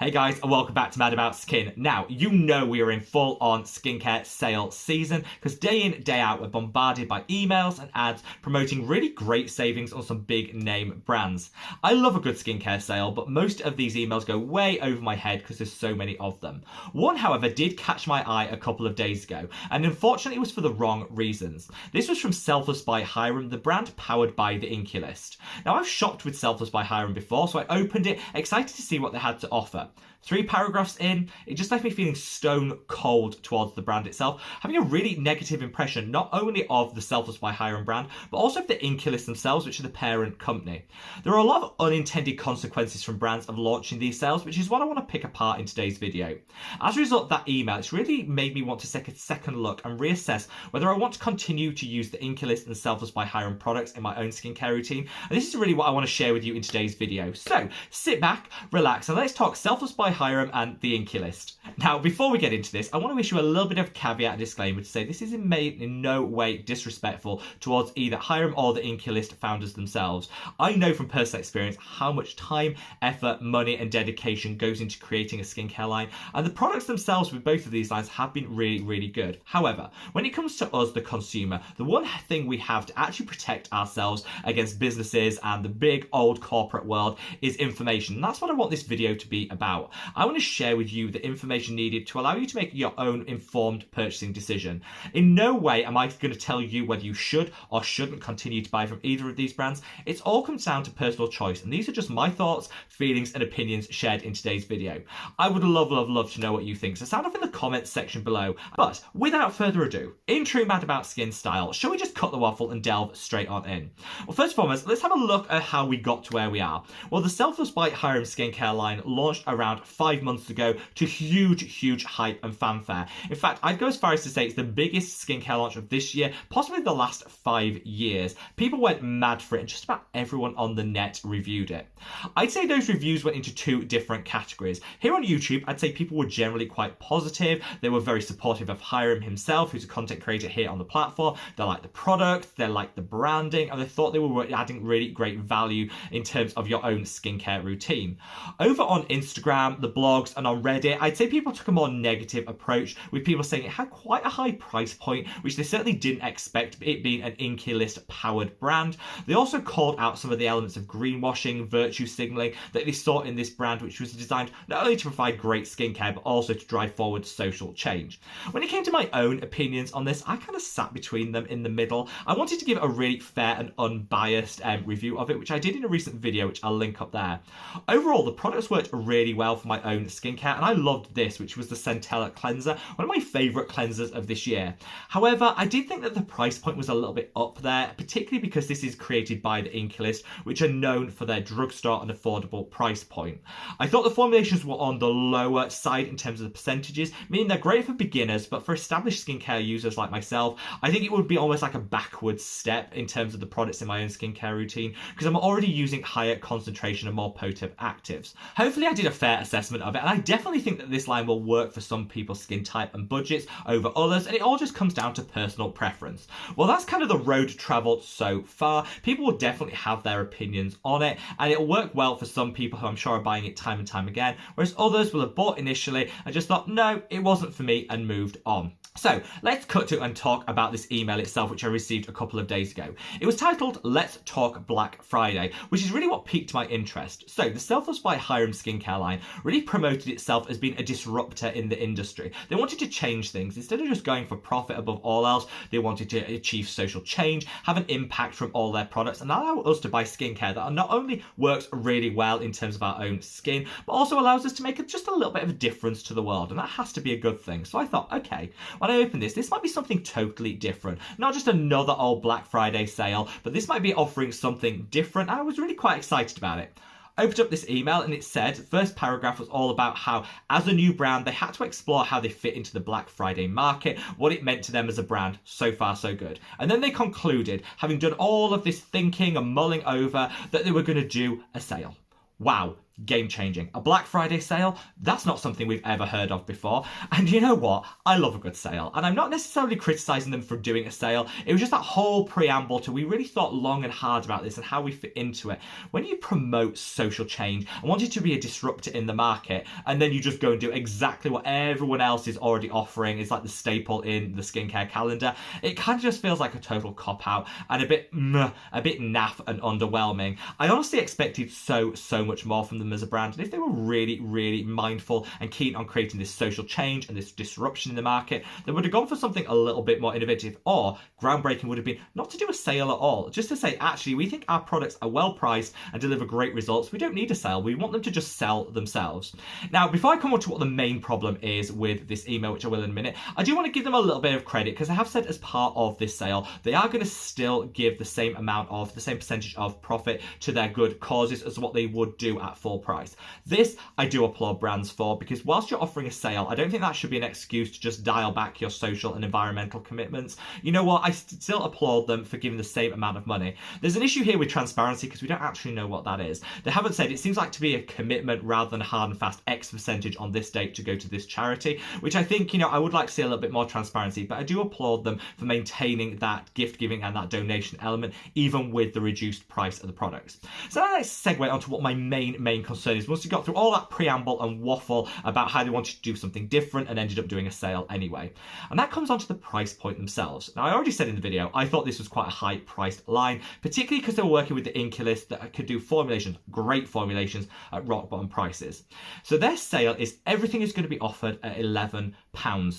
Hey guys, and welcome back to Mad About Skin. Now, you know we are in full-on skincare sale season because day in, day out, we're bombarded by emails and ads promoting really great savings on some big name brands. I love a good skincare sale, but most of these emails go way over my head because there's so many of them. One, however, did catch my eye a couple of days ago, and unfortunately it was for the wrong reasons. This was from Selfless by Hyram, the brand powered by the Inkey List. Now, I've shopped with Selfless by Hyram before, so I opened it, excited to see what they had to offer. 3 paragraphs in, it just left me feeling stone cold towards the brand itself, having a really negative impression not only of the Selfless by Hyram brand, but also of the Inkey List themselves, which are the parent company. There are a lot of unintended consequences from brands of launching these sales, which is what I want to pick apart in today's video. As a result of that email, it's really made me want to take a second look and reassess whether I want to continue to use the Inkey List and Selfless by Hyram products in my own skincare routine, and this is really what I want to share with you in today's video. So sit back, relax, and let's talk Selfless by Hyram and the Inkey List. Now, before we get into this, I want to issue a little bit of caveat and disclaimer to say this is in no way disrespectful towards either Hyram or the Inkey List founders themselves. I know from personal experience how much time, effort, money, and dedication goes into creating a skincare line, and the products themselves with both of these lines have been really, really good. However, when it comes to us, the consumer, the one thing we have to actually protect ourselves against businesses and the big old corporate world is information. And that's what I want this video to be about. I want to share with you the information needed to allow you to make your own informed purchasing decision. In no way am I going to tell you whether you should or shouldn't continue to buy from either of these brands. It all comes down to personal choice, and these are just my thoughts, feelings, and opinions shared in today's video. I would love to know what you think, so sound off in the comments section below. But without further ado, in true Mad About Skin style, shall we just cut the waffle and delve straight on in? Well, first and foremost, let's have a look at how we got to where we are. Well, the Selfless by Hyram skincare line launched around 5 months ago to huge hype and fanfare. In fact, I'd go as far as to say it's the biggest skincare launch of this year, possibly the last 5 years. People went mad for it, and just about everyone on the net reviewed it. I'd say those reviews went into 2 different categories. Here on YouTube, I'd say people were generally quite positive. They were very supportive of Hyram himself, who's a content creator here on the platform. They liked the product, they liked the branding, and they thought they were adding really great value in terms of your own skincare routine. Over on Instagram, the blogs, and on Reddit, I'd say people took a more negative approach, with people saying it had quite a high price point, which they certainly didn't expect, it being an Inkey List powered brand. They also called out some of the elements of greenwashing, virtue signaling that they saw in this brand, which was designed not only to provide great skincare, but also to drive forward social change. When it came to my own opinions on this, I kind of sat between them in the middle. I wanted to give a really fair and unbiased review of it, which I did in a recent video, which I'll link up there. Overall, the products worked really well for my own skincare, and I loved this, which was the Centella cleanser, one of my favourite cleansers of this year. However, I did think that the price point was a little bit up there, particularly because this is created by the Inkey List, which are known for their drugstore and affordable price point. I thought the formulations were on the lower side in terms of the percentages, meaning they're great for beginners, but for established skincare users like myself, I think it would be almost like a backwards step in terms of the products in my own skincare routine, because I'm already using higher concentration and more potent actives. Hopefully I did a fair assessment of it, and I definitely think that this line will work for some people's skin type and budgets over others, and it all just comes down to personal preference. Well, that's kind of the road travelled so far. People will definitely have their opinions on it, and it'll work well for some people who I'm sure are buying it time and time again, whereas others will have bought initially and just thought, no, it wasn't for me, and moved on. So let's cut to and talk about this email itself, which I received a couple of days ago. It was titled Let's Talk Black Friday, which is really what piqued my interest. So the Selfless by Hyram skincare line really promoted itself as being a disruptor in the industry. They wanted to change things. Instead of just going for profit above all else, they wanted to achieve social change, have an impact from all their products, and allow us to buy skincare that not only works really well in terms of our own skin, but also allows us to make just a little bit of a difference to the world, and that has to be a good thing. So I thought, okay, when I opened this might be something totally different. Not just another old Black Friday sale, but this might be offering something different. I was really quite excited about it. I opened up this email and it said, first paragraph was all about how, as a new brand, they had to explore how they fit into the Black Friday market, what it meant to them as a brand. So far, so good. And then they concluded, having done all of this thinking and mulling over, that they were going to do a sale. Wow. game changing. A Black Friday sale, that's not something we've ever heard of before. And you know what? I love a good sale. And I'm not necessarily criticizing them for doing a sale. It was just that whole preamble to we really thought long and hard about this and how we fit into it. When you promote social change and want it to be a disruptor in the market, and then you just go and do exactly what everyone else is already offering, it's like the staple in the skincare calendar, it kind of just feels like a total cop-out and a bit naff and underwhelming. I honestly expected so much more from them as a brand, and if they were really mindful and keen on creating this social change and this disruption in the market, they would have gone for something a little bit more innovative, or groundbreaking would have been not to do a sale at all, just to say, actually, we think our products are well priced and deliver great results. We don't need a sale. We want them to just sell themselves. Now, before I come on to what the main problem is with this email, which I will in a minute, I do want to give them a little bit of credit, because I have said as part of this sale, they are going to still give the same percentage of profit to their good causes as what they would do at full price. This I do applaud brands for, because whilst you're offering a sale, I don't think that should be an excuse to just dial back your social and environmental commitments. You know what? I still applaud them for giving the same amount of money. There's an issue here with transparency, because we don't actually know what that is. They haven't said. It seems like to be a commitment rather than a hard and fast X percentage on this date to go to this charity, which I think, I would like to see a little bit more transparency, but I do applaud them for maintaining that gift giving and that donation element, even with the reduced price of the products. So now let's segue onto what my main concern is. Once you got through all that preamble and waffle about how they wanted to do something different and ended up doing a sale anyway. And that comes onto the price point themselves. Now, I already said in the video, I thought this was quite a high priced line, particularly because they were working with the Inkey List that could do formulations, great formulations at rock bottom prices. So their sale is everything is going to be offered at £11.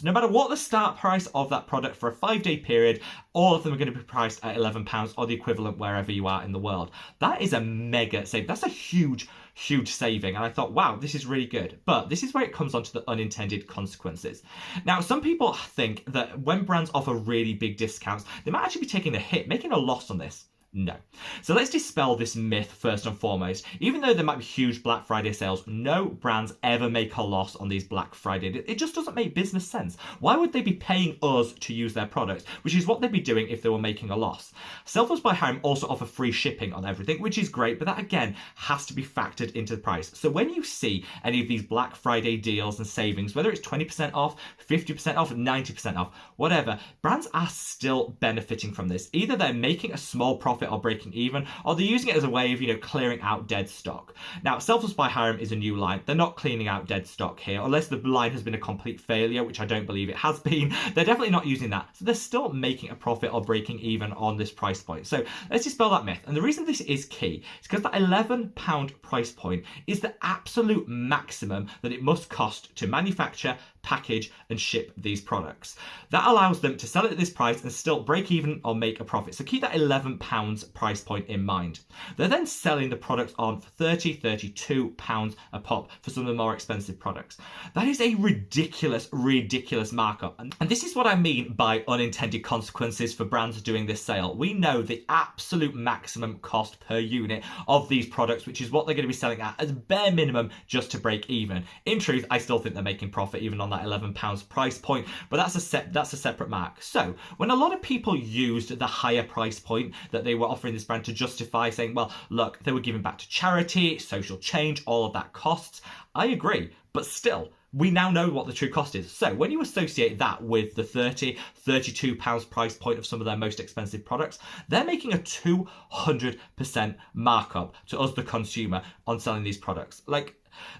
No matter what the start price of that product for a 5-day period, all of them are going to be priced at £11 or the equivalent wherever you are in the world. That is a mega save. That's a huge saving, and I thought, wow, this is really good. But this is where it comes on to the unintended consequences. Now, some people think that when brands offer really big discounts, they might actually be taking a hit, making a loss on this. No. So let's dispel this myth first and foremost. Even though there might be huge Black Friday sales, no brands ever make a loss on these Black Friday. It just doesn't make business sense. Why would they be paying us to use their products, which is what they'd be doing if they were making a loss? Selfless by Hyram also offer free shipping on everything, which is great, but that again has to be factored into the price. So when you see any of these Black Friday deals and savings, whether it's 20% off, 50% off, 90% off, whatever, brands are still benefiting from this. Either they're making a small profit or breaking even, or they're using it as a way of, clearing out dead stock. Now, Selfless by Hyram is a new line. They're not cleaning out dead stock here, unless the line has been a complete failure, which I don't believe it has been. They're definitely not using that. So they're still making a profit or breaking even on this price point. So let's dispel that myth. And the reason this is key is because that £11 price point is the absolute maximum that it must cost to manufacture, package and ship these products. That allows them to sell it at this price and still break even or make a profit. So keep that £11 price point in mind. They're then selling the products on for £32 a pop for some of the more expensive products. That is a ridiculous markup. And this is what I mean by unintended consequences for brands doing this sale. We know the absolute maximum cost per unit of these products, which is what they're going to be selling at as bare minimum just to break even. In truth, I still think they're making profit even on that £11 price point, but that's a separate mark. So when a lot of people used the higher price point that they were offering this brand to justify saying, well, look, they were giving back to charity, social change, all of that costs, I agree, but still, we now know what the true cost is. So when you associate that with the £32 price point of some of their most expensive products, they're making a 200% markup to us, the consumer, on selling these products.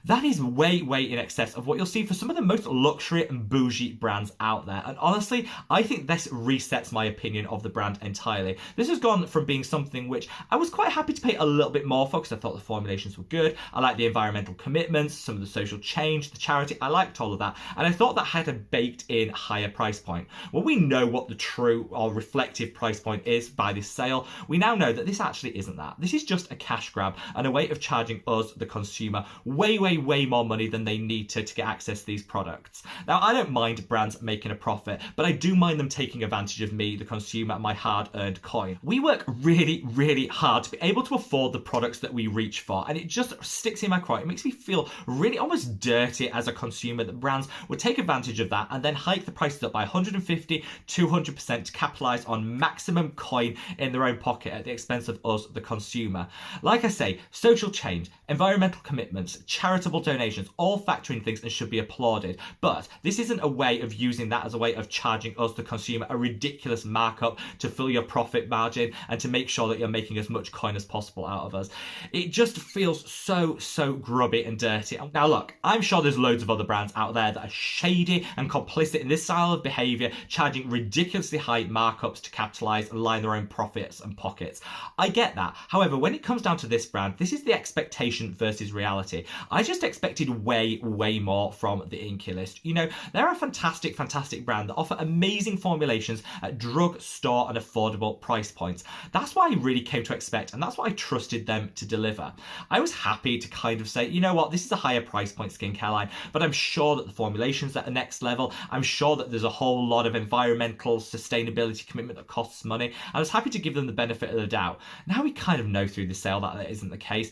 That is way in excess of what you'll see for some of the most luxury and bougie brands out there. And honestly, I think this resets my opinion of the brand entirely. This has gone from being something which I was quite happy to pay a little bit more for, because I thought the formulations were good. I liked the environmental commitments, some of the social change, the charity. I liked all of that. And I thought that had a baked in higher price point. Well, we know what the true or reflective price point is by this sale. We now know that this actually isn't that. This is just a cash grab and a way of charging us, the consumer, way way, way, way more money than they need to get access to these products. Now, I don't mind brands making a profit, but I do mind them taking advantage of me, the consumer, and my hard-earned coin. We work really, really hard to be able to afford the products that we reach for, and it just sticks in my craw. It makes me feel really almost dirty as a consumer that brands would take advantage of that and then hike the prices up by 150, 200% to capitalize on maximum coin in their own pocket at the expense of us, the consumer. Like I say, social change, environmental commitments, charitable donations, all factoring things and should be applauded. But this isn't a way of using that as a way of charging us, the consumer, a ridiculous markup to fill your profit margin and to make sure that you're making as much coin as possible out of us. It just feels so grubby and dirty. Now look, I'm sure there's loads of other brands out there that are shady and complicit in this style of behaviour, charging ridiculously high markups to capitalise and line their own profits and pockets. I get that. However, when it comes down to this brand, this is the expectation versus reality. I just expected way more from the Inkey List. You know, they're a fantastic brand that offer amazing formulations at drugstore and affordable price points. That's what I really came to expect, and that's what I trusted them to deliver. I was happy to kind of say, you know what, this is a higher price point skincare line, but I'm sure that the formulation's at the next level. I'm sure that there's a whole lot of environmental sustainability commitment that costs money. I was happy to give them the benefit of the doubt. Now we kind of know through the sale that isn't the case.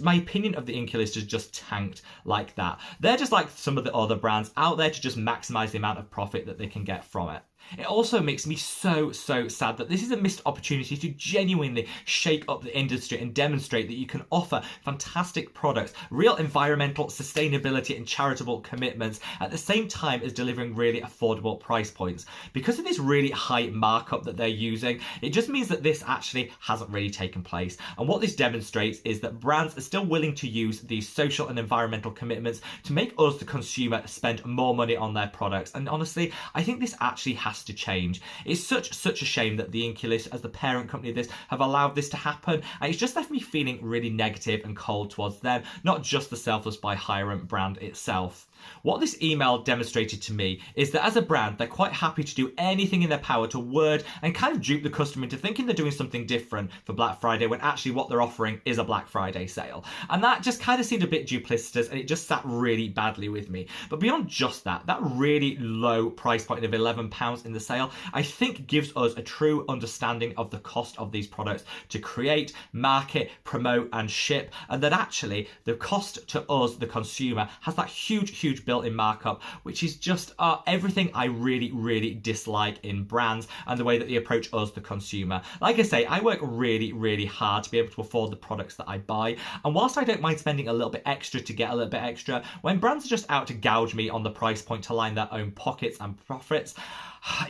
My opinion of the Inkey List has just tanked like that. They're just like some of the other brands out there to just maximize the amount of profit that they can get from it. It also makes me so sad that this is a missed opportunity to genuinely shake up the industry and demonstrate that you can offer fantastic products, real environmental sustainability and charitable commitments at the same time as delivering really affordable price points. Because of this really high markup that they're using, it just means that this actually hasn't really taken place. And what this demonstrates is that brands are still willing to use these social and environmental commitments to make us, the consumer, spend more money on their products. And honestly, I think this actually has to change. It's such a shame that the Inkey List, as the parent company of this, have allowed this to happen, and it's just left me feeling really negative and cold towards them, not just the Selfless by Hyram brand itself. What this email demonstrated to me is that as a brand, they're quite happy to do anything in their power to word and kind of dupe the customer into thinking they're doing something different for Black Friday when actually what they're offering is a Black Friday sale. And that just kind of seemed a bit duplicitous, and it just sat really badly with me. But beyond just that really low price point of £11 in the sale, I think gives us a true understanding of the cost of these products to create, market, promote and ship, and that actually the cost to us, the consumer, has that huge built-in markup, which is just everything I really dislike in brands and the way that they approach us, the consumer. Like I say, I work really hard to be able to afford the products that I buy, and whilst I don't mind spending a little bit extra to get a little bit extra, when brands are just out to gouge me on the price point to line their own pockets and profits,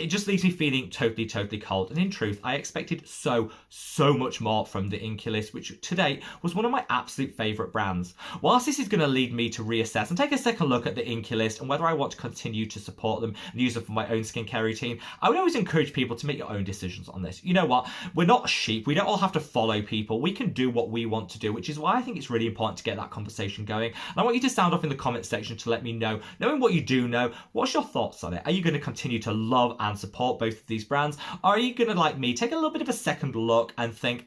it just leaves me feeling totally cold. And in truth, I expected so much more from the Inkey List, which to date was one of my absolute favourite brands. Whilst this is going to lead me to reassess and take a second look at the Inkey List and whether I want to continue to support them and use them for my own skincare routine, I would always encourage people to make your own decisions on this. You know what? We're not sheep. We don't all have to follow people. We can do what we want to do, which is why I think it's really important to get that conversation going. And I want you to sound off in the comment section to let me know, knowing what you do know, what's your thoughts on it? Are you going to continue to love and support both of these brands? Or are you going to, like me, take a little bit of a second look and think,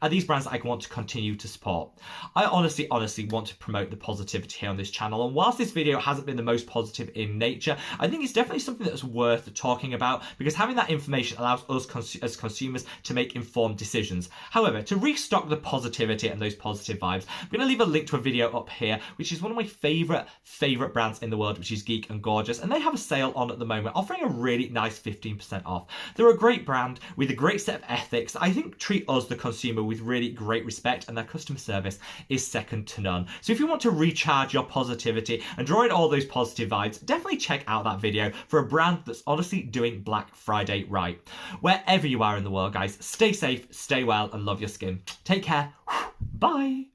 are these brands that I want to continue to support? I honestly want to promote the positivity here on this channel, and whilst this video hasn't been the most positive in nature, I think it's definitely something that's worth talking about, because having that information allows us as consumers to make informed decisions. However, to restock the positivity and those positive vibes, I'm going to leave a link to a video up here, which is one of my favourite brands in the world, which is Geek and Gorgeous, and they have a sale on at the moment, offering a really nice 15% off. They're a great brand with a great set of ethics that I think treat us, the consumer, with really great respect, and their customer service is second to none. So if you want to recharge your positivity and draw in all those positive vibes, definitely check out that video for a brand that's honestly doing Black Friday right. Wherever you are in the world, guys, stay safe, stay well, and love your skin. Take care. Bye.